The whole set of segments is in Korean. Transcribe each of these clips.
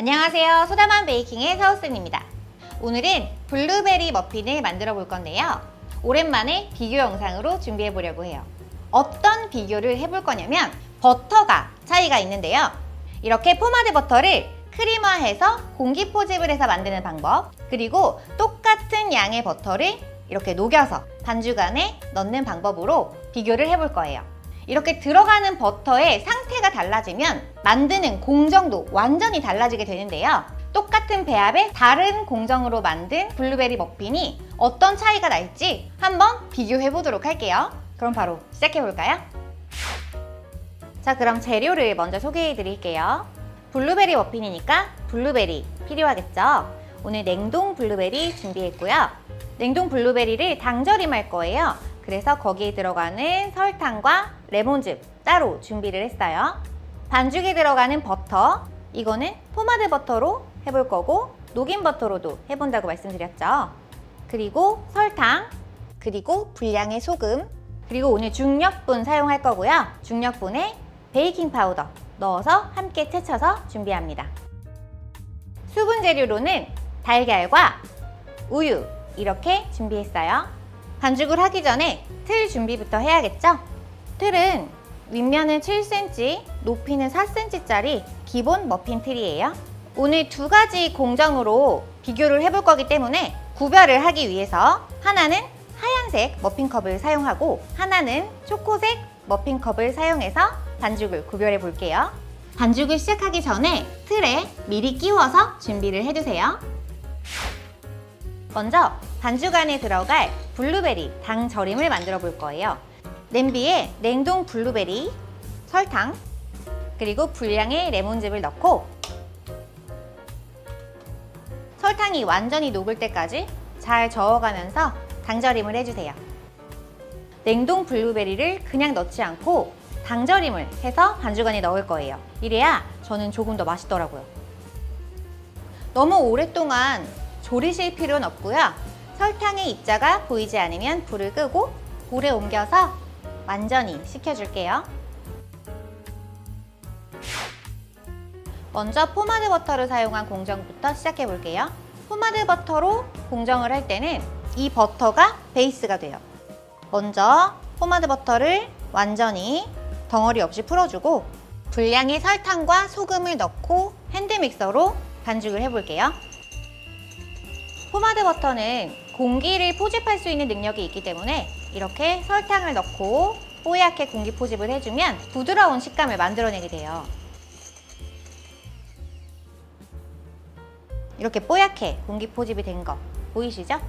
안녕하세요. 소다맘 베이킹의 서우쌤입니다. 오늘은 블루베리 머핀을 만들어 볼 건데요. 오랜만에 비교 영상으로 준비해 보려고 해요. 어떤 비교를 해볼 거냐면 버터가 차이가 있는데요. 이렇게 포마드 버터를 크림화해서 공기 포집을 해서 만드는 방법, 그리고 똑같은 양의 버터를 이렇게 녹여서 반죽 안에 넣는 방법으로 비교를 해볼 거예요. 이렇게 들어가는 버터의 상태가 달라지면 만드는 공정도 완전히 달라지게 되는데요. 똑같은 배합에 다른 공정으로 만든 블루베리 머핀이 어떤 차이가 날지 한번 비교해 보도록 할게요. 그럼 바로 시작해 볼까요? 자, 그럼 재료를 먼저 소개해 드릴게요. 블루베리 머핀이니까 블루베리 필요하겠죠? 오늘 냉동 블루베리 준비했고요. 냉동 블루베리를 당절임할 거예요. 그래서 거기에 들어가는 설탕과 레몬즙 따로 준비를 했어요. 반죽에 들어가는 버터, 이거는 포마드 버터로 해볼 거고 녹인 버터로도 해본다고 말씀드렸죠. 그리고 설탕, 그리고 분량의 소금, 그리고 오늘 중력분 사용할 거고요. 중력분에 베이킹 파우더 넣어서 함께 채쳐서 준비합니다. 수분 재료로는 달걀과 우유 이렇게 준비했어요. 반죽을 하기 전에 틀 준비부터 해야겠죠? 틀은 윗면은 7cm, 높이는 4cm짜리 기본 머핀 틀이에요. 오늘 두 가지 공정으로 비교를 해볼 거기 때문에 구별을 하기 위해서 하나는 하얀색 머핀컵을 사용하고 하나는 초코색 머핀컵을 사용해서 반죽을 구별해 볼게요. 반죽을 시작하기 전에 틀에 미리 끼워서 준비를 해주세요. 먼저 반죽 안에 들어갈 블루베리 당 절임을 만들어 볼 거예요. 냄비에 냉동 블루베리, 설탕, 그리고 분량의 레몬즙을 넣고 설탕이 완전히 녹을 때까지 잘 저어가면서 당절임을 해주세요. 냉동 블루베리를 그냥 넣지 않고 당절임을 해서 반죽 안에 넣을 거예요. 이래야 저는 조금 더 맛있더라고요. 너무 오랫동안 졸이실 필요는 없고요. 설탕의 입자가 보이지 않으면 불을 끄고 볼에 옮겨서 완전히 식혀줄게요. 먼저 포마드 버터를 사용한 공정부터 시작해 볼게요. 포마드 버터로 공정을 할 때는 이 버터가 베이스가 돼요. 먼저 포마드 버터를 완전히 덩어리 없이 풀어주고 분량의 설탕과 소금을 넣고 핸드믹서로 반죽을 해볼게요. 포마드 버터는 공기를 포집할 수 있는 능력이 있기 때문에 이렇게 설탕을 넣고 뽀얗게 공기 포집을 해주면 부드러운 식감을 만들어내게 돼요. 이렇게 뽀얗게 공기 포집이 된 거 보이시죠?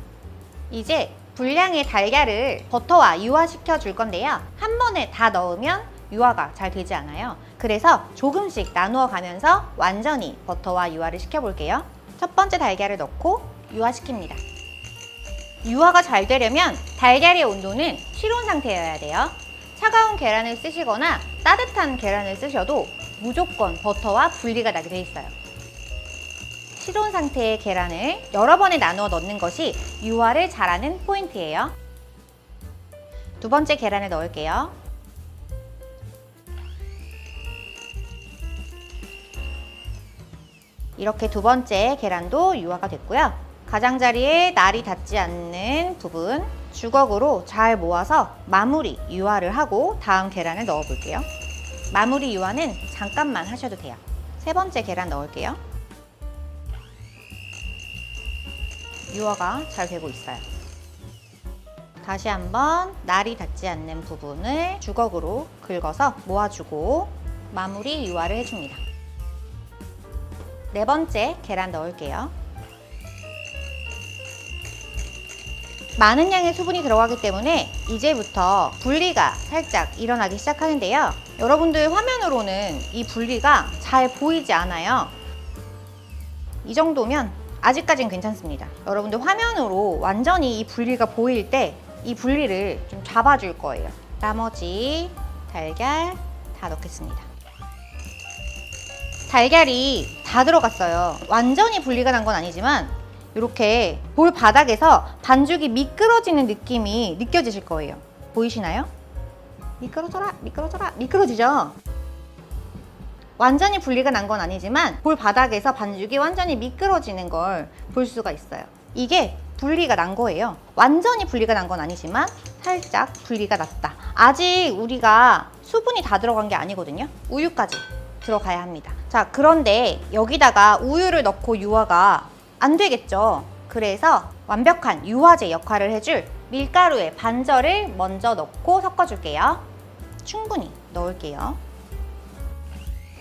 이제 분량의 달걀을 버터와 유화시켜 줄 건데요. 한 번에 다 넣으면 유화가 잘 되지 않아요. 그래서 조금씩 나누어 가면서 완전히 버터와 유화를 시켜볼게요. 첫 번째 달걀을 넣고 유화시킵니다. 유화가 잘 되려면 달걀의 온도는 실온 상태여야 돼요. 차가운 계란을 쓰시거나 따뜻한 계란을 쓰셔도 무조건 버터와 분리가 나게 돼 있어요. 실온 상태의 계란을 여러 번에 나누어 넣는 것이 유화를 잘하는 포인트예요. 두 번째 계란을 넣을게요. 이렇게 두 번째 계란도 유화가 됐고요. 가장자리에 날이 닿지 않는 부분 주걱으로 잘 모아서 마무리 유화를 하고 다음 계란을 넣어 볼게요. 마무리 유화는 잠깐만 하셔도 돼요. 세 번째 계란 넣을게요. 유화가 잘 되고 있어요. 다시 한번 날이 닿지 않는 부분을 주걱으로 긁어서 모아주고 마무리 유화를 해줍니다. 네 번째 계란 넣을게요. 많은 양의 수분이 들어가기 때문에 이제부터 분리가 살짝 일어나기 시작하는데요. 여러분들 화면으로는 이 분리가 잘 보이지 않아요. 이 정도면 아직까진 괜찮습니다. 여러분들 화면으로 완전히 이 분리가 보일 때 이 분리를 좀 잡아줄 거예요. 나머지 달걀 다 넣겠습니다. 달걀이 다 들어갔어요. 완전히 분리가 난 건 아니지만 이렇게 볼 바닥에서 반죽이 미끄러지는 느낌이 느껴지실 거예요. 보이시나요? 미끄러져라, 미끄러져라, 미끄러지죠? 완전히 분리가 난 건 아니지만 볼 바닥에서 반죽이 완전히 미끄러지는 걸 볼 수가 있어요. 이게 분리가 난 거예요. 완전히 분리가 난 건 아니지만 살짝 분리가 났다. 아직 우리가 수분이 다 들어간 게 아니거든요. 우유까지 들어가야 합니다. 자, 그런데 여기다가 우유를 넣고 유화가 안 되겠죠. 그래서 완벽한 유화제 역할을 해줄 밀가루의 반절을 먼저 넣고 섞어줄게요. 충분히 넣을게요.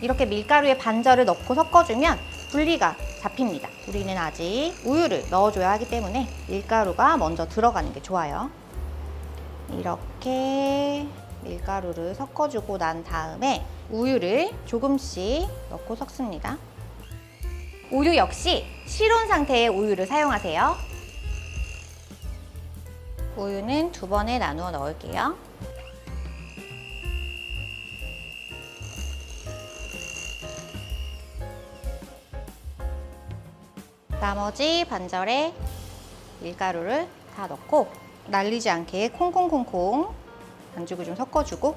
이렇게 밀가루의 반절을 넣고 섞어주면 분리가 잡힙니다. 우리는 아직 우유를 넣어줘야 하기 때문에 밀가루가 먼저 들어가는 게 좋아요. 이렇게 밀가루를 섞어주고 난 다음에 우유를 조금씩 넣고 섞습니다. 우유 역시 실온 상태의 우유를 사용하세요. 우유는 2번에 나누어 넣을게요. 나머지 반절의 밀가루를 다 넣고 날리지 않게 콩콩콩콩 반죽을 좀 섞어주고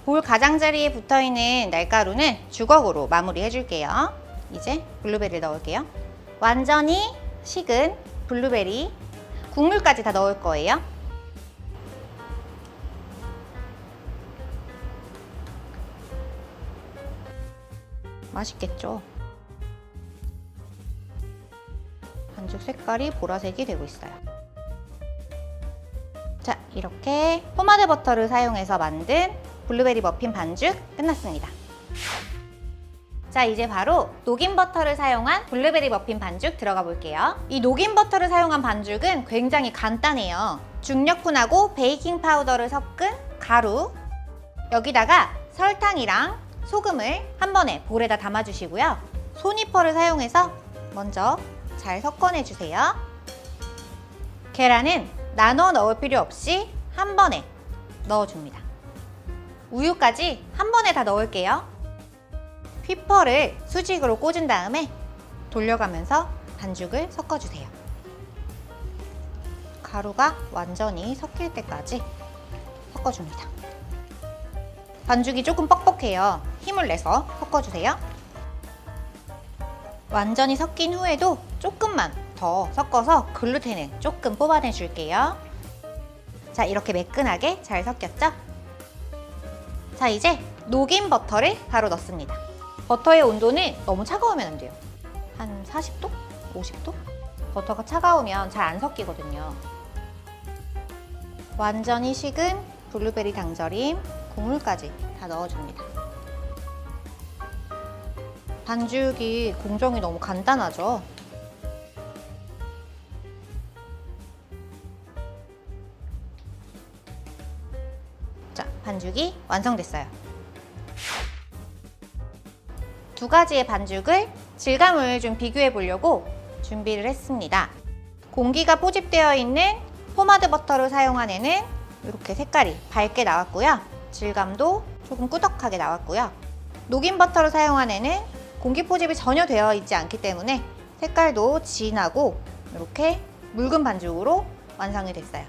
볼 가장자리에 붙어있는 날가루는 주걱으로 마무리해 줄게요. 이제 블루베리를 넣을게요. 완전히 식은 블루베리, 국물까지 다 넣을 거예요. 맛있겠죠? 반죽 색깔이 보라색이 되고 있어요. 자, 이렇게 포마드 버터를 사용해서 만든 블루베리 머핀 반죽 끝났습니다. 자, 이제 바로 녹인 버터를 사용한 블루베리 머핀 반죽 들어가 볼게요. 이 녹인 버터를 사용한 반죽은 굉장히 간단해요. 중력분하고 베이킹 파우더를 섞은 가루, 여기다가 설탕이랑 소금을 한 번에 볼에다 담아주시고요. 소니퍼를 사용해서 먼저 잘 섞어내주세요. 계란은 나눠 넣을 필요 없이 한 번에 넣어줍니다. 우유까지 한 번에 다 넣을게요. 휘퍼를 수직으로 꽂은 다음에 돌려가면서 반죽을 섞어주세요. 가루가 완전히 섞일 때까지 섞어줍니다. 반죽이 조금 뻑뻑해요. 힘을 내서 섞어주세요. 완전히 섞인 후에도 조금만 더 섞어서 글루텐을 조금 뽑아내 줄게요. 자, 이렇게 매끈하게 잘 섞였죠? 자, 이제 녹인 버터를 바로 넣습니다. 버터의 온도는 너무 차가우면 안 돼요. 한 40도? 50도? 버터가 차가우면 잘 안 섞이거든요. 완전히 식은 블루베리 당절임, 국물까지 다 넣어줍니다. 반죽이 공정이 너무 간단하죠? 자, 반죽이 완성됐어요. 두 가지의 반죽을 질감을 좀 비교해 보려고 준비를 했습니다. 공기가 포집되어 있는 포마드 버터를 사용한 애는 이렇게 색깔이 밝게 나왔고요. 질감도 조금 꾸덕하게 나왔고요. 녹인 버터를 사용한 애는 공기 포집이 전혀 되어 있지 않기 때문에 색깔도 진하고 이렇게 묽은 반죽으로 완성이 됐어요.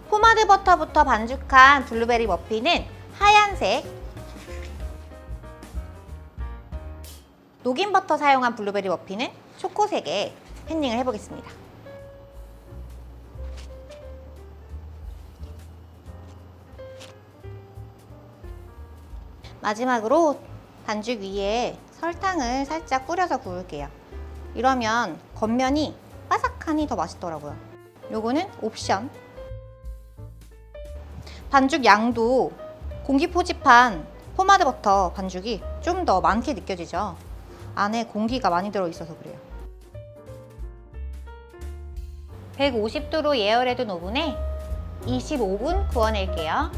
포마드 버터부터 반죽한 블루베리 머핀은 하얀색, 녹인 버터 사용한 블루베리 머핀은 초코색에 팬닝을 해보겠습니다. 마지막으로 반죽 위에 설탕을 살짝 뿌려서 구울게요. 이러면 겉면이 바삭하니 더 맛있더라고요. 요거는 옵션. 반죽 양도 공기 포집한 포마드 버터 반죽이 좀 더 많게 느껴지죠. 안에 공기가 많이 들어있어서 그래요. 150도로 예열해둔 오븐에 25분 구워낼게요.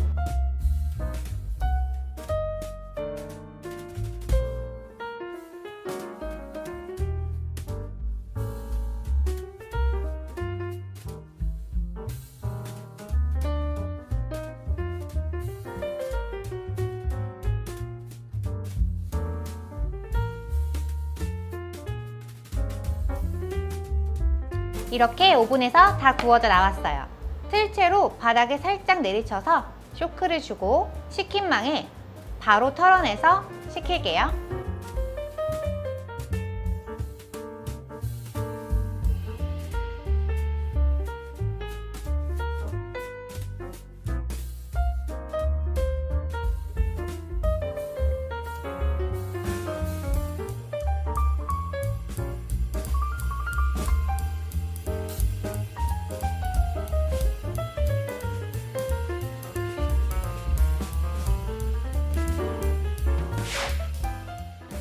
이렇게 오븐에서 다 구워져 나왔어요. 틀채로 바닥에 살짝 내리쳐서 쇼크를 주고 식힌망에 바로 털어내서 식힐게요.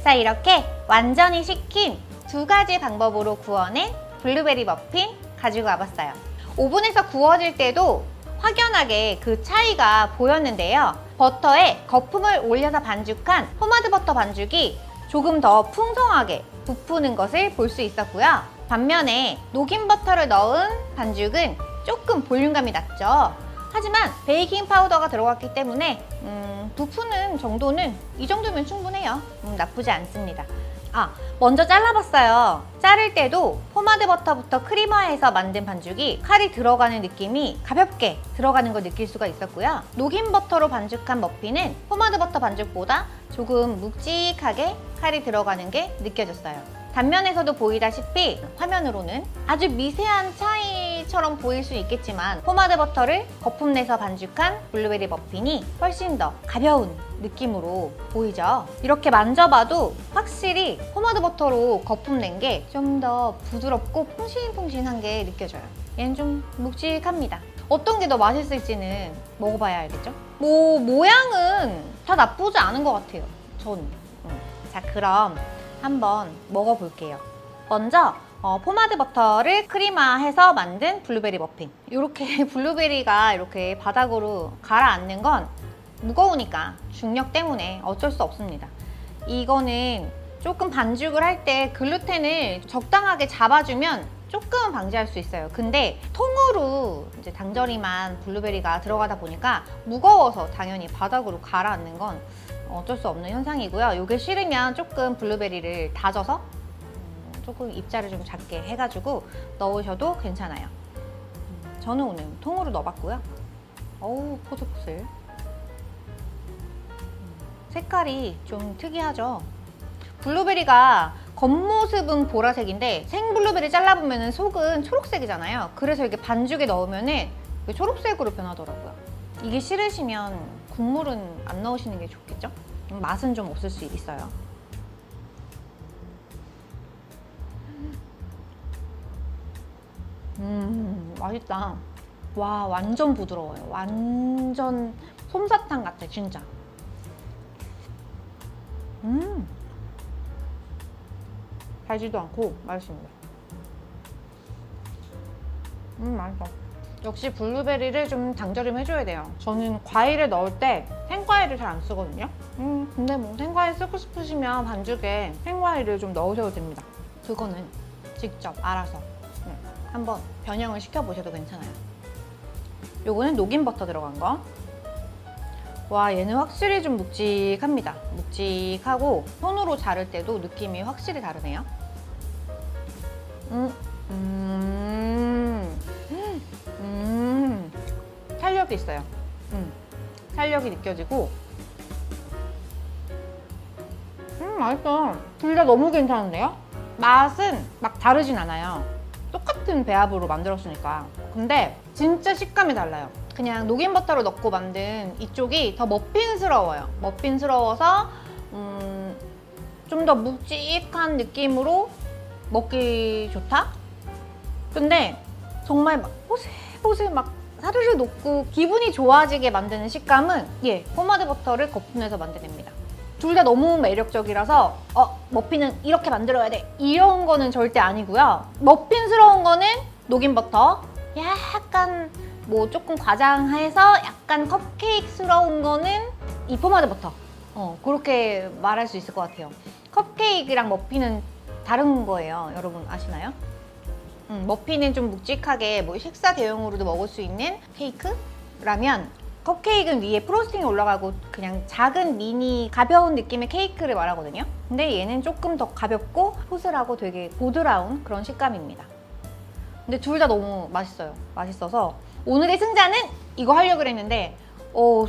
자, 이렇게 완전히 식힌 두 가지 방법으로 구워낸 블루베리 머핀 가지고 와봤어요. 오븐에서 구워질 때도 확연하게 그 차이가 보였는데요. 버터에 거품을 올려서 반죽한 포마드 버터 반죽이 조금 더 풍성하게 부푸는 것을 볼 수 있었고요. 반면에 녹인 버터를 넣은 반죽은 조금 볼륨감이 낮죠. 하지만 베이킹 파우더가 들어갔기 때문에 부푸는 정도는 이 정도면 충분해요. 나쁘지 않습니다. 먼저 잘라봤어요. 자를 때도 포마드 버터부터 크리머해서 만든 반죽이 칼이 들어가는 느낌이 가볍게 들어가는 걸 느낄 수가 있었고요. 녹인 버터로 반죽한 머핀은 포마드 버터 반죽보다 조금 묵직하게 칼이 들어가는 게 느껴졌어요. 단면에서도 보이다시피 화면으로는 아주 미세한 차이처럼 보일 수 있겠지만 포마드 버터를 거품 내서 반죽한 블루베리 머핀이 훨씬 더 가벼운 느낌으로 보이죠. 이렇게 만져봐도 확실히 포마드 버터로 거품 낸 게 좀 더 부드럽고 퐁신퐁신한 게 느껴져요. 얘는 좀 묵직합니다. 어떤 게 더 맛있을지는 먹어봐야 알겠죠? 모양은 다 나쁘지 않은 것 같아요. 저는. 자, 그럼 한번 먹어볼게요. 먼저 포마드 버터를 크리마해서 만든 블루베리 머핀. 이렇게 블루베리가 이렇게 바닥으로 가라앉는 건 무거우니까 중력 때문에 어쩔 수 없습니다. 이거는 조금 반죽을 할 때 글루텐을 적당하게 잡아주면 조금은 방지할 수 있어요. 근데 통으로 이제 당절임한 블루베리가 들어가다 보니까 무거워서 당연히 바닥으로 가라앉는 건 어쩔 수 없는 현상이고요. 이게 싫으면 조금 블루베리를 다져서 조금 입자를 좀 작게 해가지고 넣으셔도 괜찮아요. 저는 오늘 통으로 넣어봤고요. 어우, 포슬포슬. 색깔이 좀 특이하죠. 블루베리가 겉모습은 보라색인데 생 블루베리 잘라보면 속은 초록색이잖아요. 그래서 이렇게 반죽에 넣으면 초록색으로 변하더라고요. 이게 싫으시면 국물은 안 넣으시는 게 좋겠죠? 맛은 좀 없을 수 있어요. 맛있다. 와, 완전 부드러워요. 완전 솜사탕 같아, 진짜. 달지도 않고 맛있습니다. 맛있어. 역시 블루베리를 좀 당절임 해줘야 돼요. 저는 과일을 넣을 때 생과일을 잘 안 쓰거든요. 근데 뭐 생과일 쓰고 싶으시면 반죽에 생과일을 좀 넣으셔도 됩니다. 그거는 직접 알아서 한번 변형을 시켜보셔도 괜찮아요. 요거는 녹인 버터 들어간 거. 와, 얘는 확실히 좀 묵직합니다. 묵직하고 손으로 자를 때도 느낌이 확실히 다르네요. 탄력이 있어요. 탄력이 느껴지고 맛있어. 둘 다 너무 괜찮은데요? 맛은 막 다르진 않아요. 똑같은 배합으로 만들었으니까. 근데 진짜 식감이 달라요. 그냥 녹인 버터로 넣고 만든 이쪽이 더 머핀스러워요. 머핀스러워서 좀 더 묵직한 느낌으로 먹기 좋다? 근데 정말 막 보슬보슬 막 사르르 녹고 기분이 좋아지게 만드는 식감은 포마드 버터를 거품내서 만들어냅니다. 둘 다 너무 매력적이라서 머핀은 이렇게 만들어야 돼 이런 거는 절대 아니고요. 머핀스러운 거는 녹인 버터, 약간 뭐 조금 과장해서 약간 컵케이크스러운 거는 이 포마드 버터. 그렇게 말할 수 있을 것 같아요. 컵케이크랑 머핀은 다른 거예요. 여러분 아시나요? 머핀은 좀 묵직하게 뭐 식사 대용으로도 먹을 수 있는 케이크라면 컵케이크는 위에 프로스팅이 올라가고 그냥 작은 미니 가벼운 느낌의 케이크를 말하거든요. 근데 얘는 조금 더 가볍고 포슬하고 되게 보드라운 그런 식감입니다. 근데 둘 다 너무 맛있어요. 맛있어서 오늘의 승자는 이거 하려고 그랬는데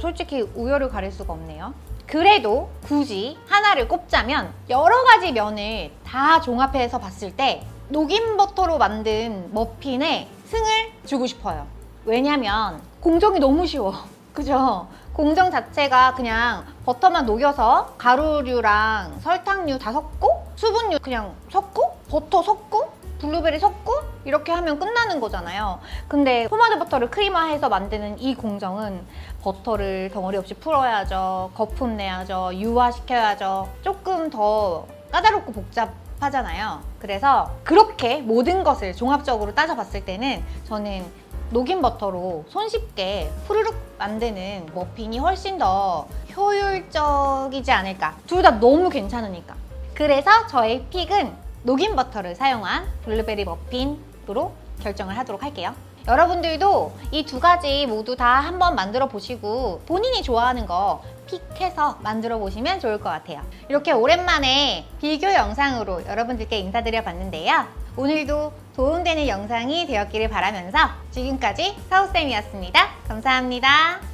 솔직히 우열을 가릴 수가 없네요. 그래도 굳이 하나를 꼽자면 여러 가지 면을 다 종합해서 봤을 때 녹인 버터로 만든 머핀에 승을 주고 싶어요. 왜냐면 공정이 너무 쉬워. 그죠? 공정 자체가 그냥 버터만 녹여서 가루류랑 설탕류 다 섞고 수분류 그냥 섞고 버터 섞고 블루베리 섞고 이렇게 하면 끝나는 거잖아요. 근데 포마드 버터를 크림화해서 만드는 이 공정은 버터를 덩어리 없이 풀어야죠. 거품 내야죠. 유화시켜야죠. 조금 더 까다롭고 복잡하잖아요. 그래서 그렇게 모든 것을 종합적으로 따져봤을 때는 저는 녹인 버터로 손쉽게 후루룩 만드는 머핀이 훨씬 더 효율적이지 않을까. 둘 다 너무 괜찮으니까. 그래서 저의 픽은 녹인 버터를 사용한 블루베리 머핀으로 결정을 하도록 할게요. 여러분들도 이 두 가지 모두 다 한번 만들어 보시고 본인이 좋아하는 거 픽해서 만들어 보시면 좋을 것 같아요. 이렇게 오랜만에 비교 영상으로 여러분들께 인사드려 봤는데요. 오늘도 도움되는 영상이 되었기를 바라면서 지금까지 사우쌤이었습니다. 감사합니다.